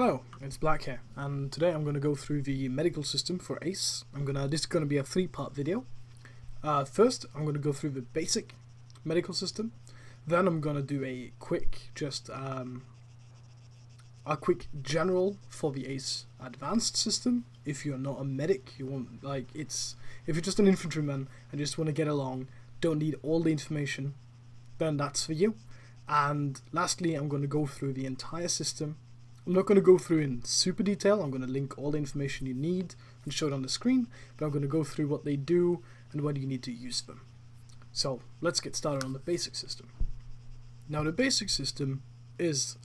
Hello, it's Black here, and today I'm going to go through the medical system for ACE. This is going to be a three-part video. First, I'm going to go through the basic medical system. Then I'm going to do a quick, a quick general for the ACE advanced system. If you're not a medic, you want if you're just an infantryman and just want to get along, don't need all the information, then that's for you. And lastly, I'm going to go through the entire system. I'm not going to go through in super detail. I'm going to link all the information you need and show it on the screen, but I'm going to go through what they do and when you need to use them. So let's get started on the basic system. Now the basic system is,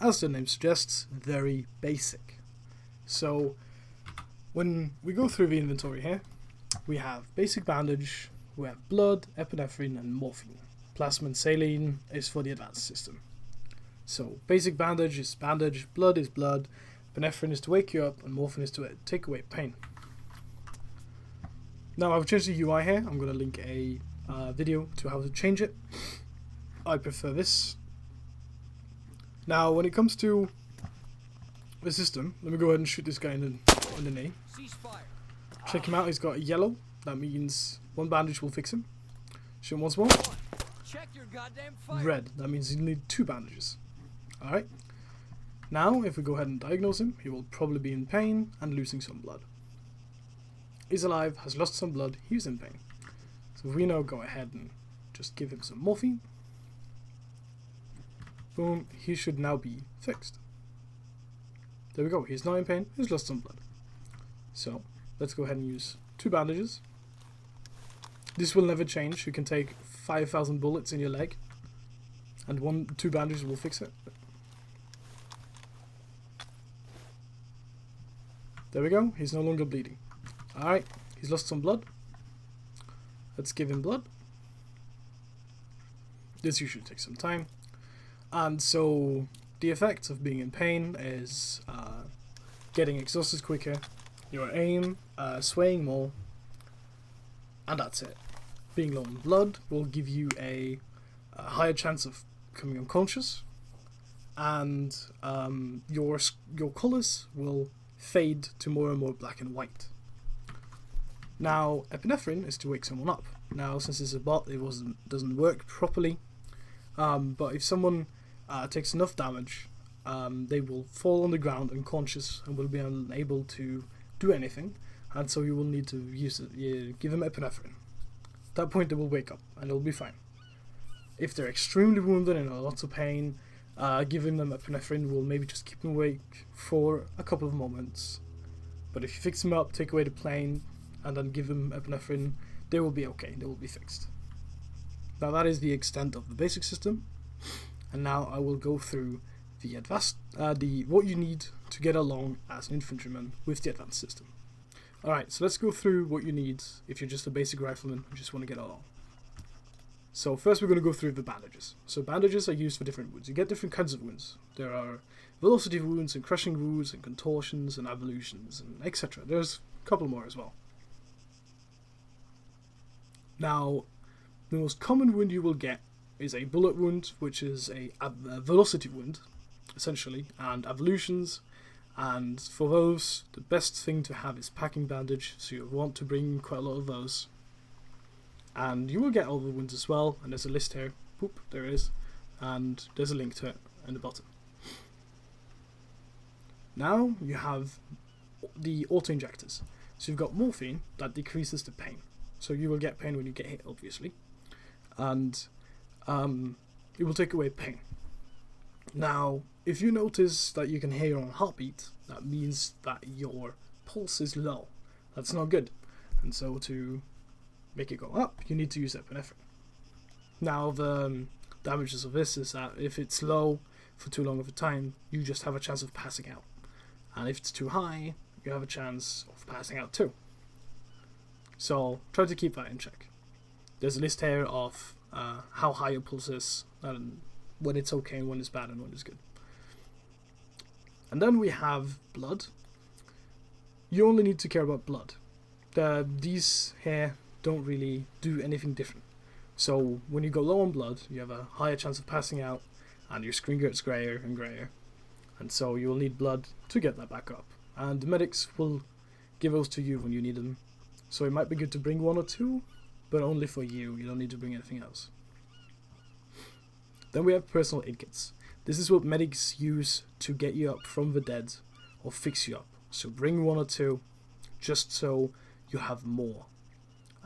as the name suggests, very basic. So when we go through the inventory here, we have basic bandage, we have blood, epinephrine and morphine. Plasma and saline is for the advanced system. So basic bandage is bandage, blood is blood, epinephrine is to wake you up, and morphine is to take away pain. Now I've changed the UI here. I'm going to link a video to how to change it. I prefer this. Now when it comes to the system, let me go ahead and shoot this guy in the knee. Check him out, he's got a yellow. That means one bandage will fix him. Shoot him once more. Red, that means you need two bandages. Alright, now if we go ahead and diagnose him, he will probably be in pain and losing some blood. He's alive, has lost some blood, he's in pain. So if we now go ahead and just give him some morphine, boom, he should now be fixed. There we go, he's not in pain, he's lost some blood. So let's go ahead and use two bandages. This will never change. You can take 5,000 bullets in your leg and two bandages will fix it. There we go, he's no longer bleeding. Alright, he's lost some blood. Let's give him blood. This usually takes some time. And so the effect of being in pain is getting exhausted quicker, your aim swaying more, and that's it. Being low on blood will give you a higher chance of becoming unconscious, and your colours will fade to more and more black and white. Now epinephrine is to wake someone up. Now since it's a bot, it doesn't work properly, but if someone takes enough damage, they will fall on the ground unconscious and will be unable to do anything, and so you will need to give them epinephrine. At that point they will wake up and they'll be fine. If they're extremely wounded and in lots of pain, giving them epinephrine will maybe just keep them awake for a couple of moments. But if you fix them up, take away the pain, and then give them epinephrine, they will be okay, they will be fixed. Now that is the extent of the basic system, and now I will go through the advanced, what you need to get along as an infantryman with the advanced system. Alright, so let's go through what you need if you're just a basic rifleman and just want to get along. So first we're going to go through the bandages. So bandages are used for different wounds. You get different kinds of wounds. There are velocity wounds and crushing wounds and contortions and avulsions and etc. There's a couple more as well. Now, the most common wound you will get is a bullet wound, which is a velocity wound, essentially, and avulsions. And for those, the best thing to have is packing bandage, so you'll want to bring quite a lot of those. And you will get all the wounds as well, and there's a list here. Boop, there it is. And there's a link to it in the bottom. Now you have the auto-injectors. So you've got morphine that decreases the pain. So you will get pain when you get hit, obviously. And it will take away pain. Now, if you notice that you can hear your own heartbeat, that means that your pulse is low. That's not good. And so to make it go up, you need to use epinephrine. Now the damages of this is that if it's low for too long of a time, you just have a chance of passing out. And if it's too high, you have a chance of passing out too. So try to keep that in check. There's a list here of how high your pulse is, and when it's okay and when it's bad and when it's good. And then we have blood. You only need to care about blood. These here don't really do anything different. So when you go low on blood, you have a higher chance of passing out, and your screen gets grayer and grayer. and so you will need blood to get that back up. And the medics will give those to you when you need them. So it might be good to bring 1 or 2, but only for you. You don't need to bring anything else. Then we have personal aid kits. This is what medics use to get you up from the dead or fix you up. So bring 1 or 2, just so you have more.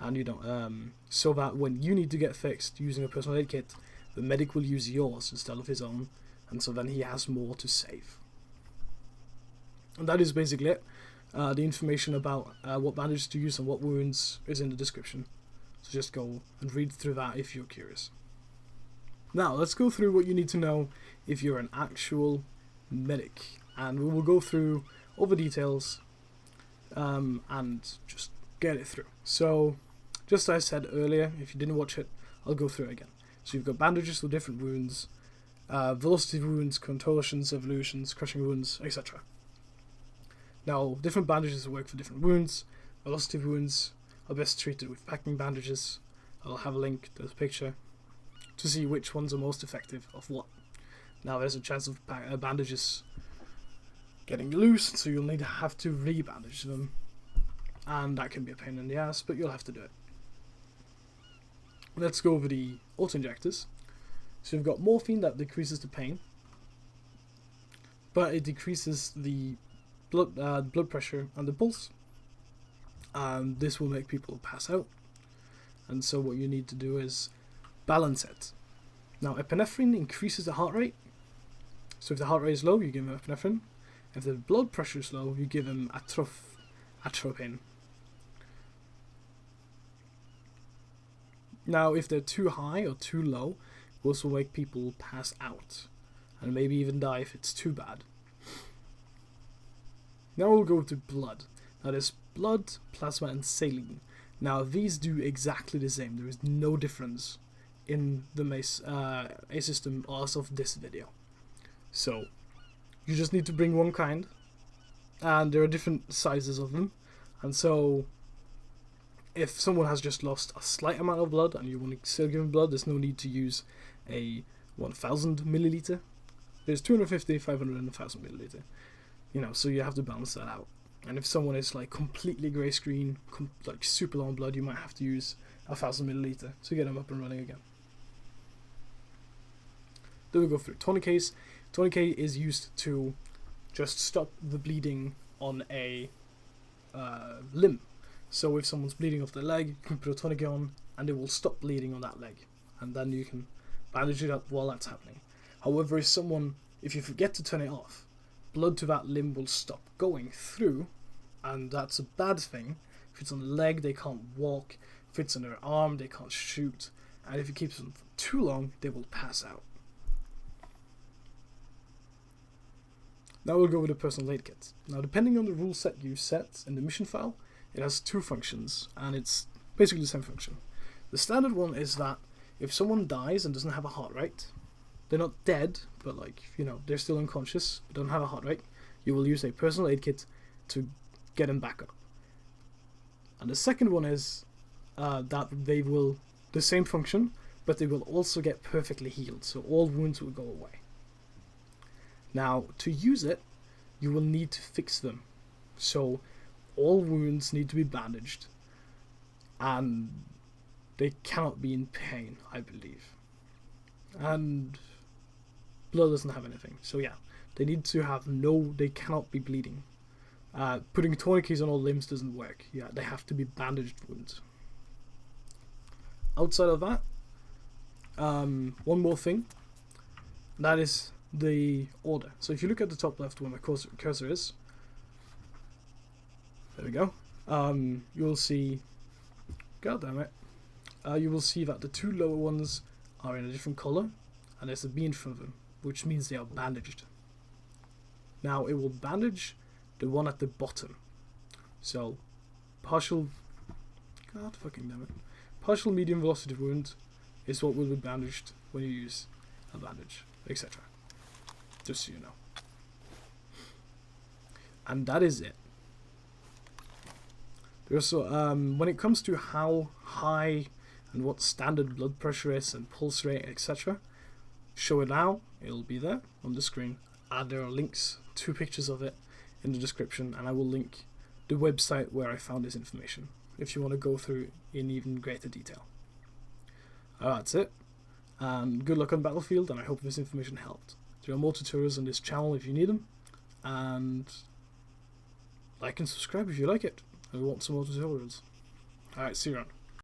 And you don't, so that when you need to get fixed using a personal aid kit, the medic will use yours instead of his own, and so then he has more to save. And that is basically it. The information about what bandages to use and what wounds is in the description. So just go and read through that if you're curious. Now let's go through what you need to know if you're an actual medic, and we will go through all the details and just get it through. So just as I said earlier, if you didn't watch it, I'll go through it again. So you've got bandages for different wounds, velocity wounds, contortions, evolutions, crushing wounds, etc. Now, different bandages work for different wounds. Velocity wounds are best treated with packing bandages. I'll have a link to the picture to see which ones are most effective of what. Now, there's a chance of bandages getting loose, so you'll have to re-bandage them. And that can be a pain in the ass, but you'll have to do it. Let's go over the auto-injectors. So you've got morphine that decreases the pain, but it decreases the blood pressure and the pulse. And this will make people pass out. And so what you need to do is balance it. Now, epinephrine increases the heart rate. So if the heart rate is low, you give him epinephrine. If the blood pressure is low, you give him atropine. Now, if they're too high or too low, it will also make people pass out, and maybe even die if it's too bad. Now we'll go to blood. Now there's blood, plasma, and saline. Now these do exactly the same. There is no difference in the ACE system as of this video. So you just need to bring one kind, and there are different sizes of them. And so if someone has just lost a slight amount of blood and you want to still give them blood, there's no need to use a 1000 milliliter. There's 250, 500, and 1000 milliliter. You know, so you have to balance that out. And if someone is like completely grey screen, like super low on blood, you might have to use 1000 milliliter to get them up and running again. Then we go through tourniquets. Tourniquet is used to just stop the bleeding on a limb. So if someone's bleeding off their leg, you can put a tourniquet on and it will stop bleeding on that leg. And then you can bandage it up while that's happening. However, if you forget to turn it off, blood to that limb will stop going through, and that's a bad thing. If it's on the leg, they can't walk. If it's on their arm, they can't shoot. And if it keeps them for too long, they will pass out. Now we'll go with the personal aid kit. Now, depending on the rule set you set in the mission file, it has 2 functions, and it's basically the same function. The standard one is that if someone dies and doesn't have a heart rate, they're not dead, but like, you know, they're still unconscious, don't have a heart rate, you will use a personal aid kit to get them back up. And the second one is that they will, the same function, but they will also get perfectly healed, so all wounds will go away. Now, to use it, you will need to fix them. So all wounds need to be bandaged, and they cannot be in pain, I believe. And blood doesn't have anything, so yeah, they need to have they cannot be bleeding. Putting tourniquets on all limbs doesn't work. Yeah, they have to be bandaged wounds. Outside of that, one more thing, that is the order. So if you look at the top left where my cursor is, there we go, you will see, god damn it, you will see that the 2 lower ones are in a different color, and there's a B in front of them, which means they are bandaged. Now it will bandage the one at the bottom. So partial medium velocity wound is what will be bandaged when you use a bandage, etc. Just so you know. And that is it. There's also, when it comes to how high and what standard blood pressure is and pulse rate, etc., show it now, it'll be there on the screen. there are links to pictures of it in the description, and I will link the website where I found this information if you want to go through in even greater detail. That's it, and good luck on Battlefield, and I hope this information helped. There are more tutorials on this channel if you need them, and like and subscribe if you like it and want some more tutorials. Alright, see you around.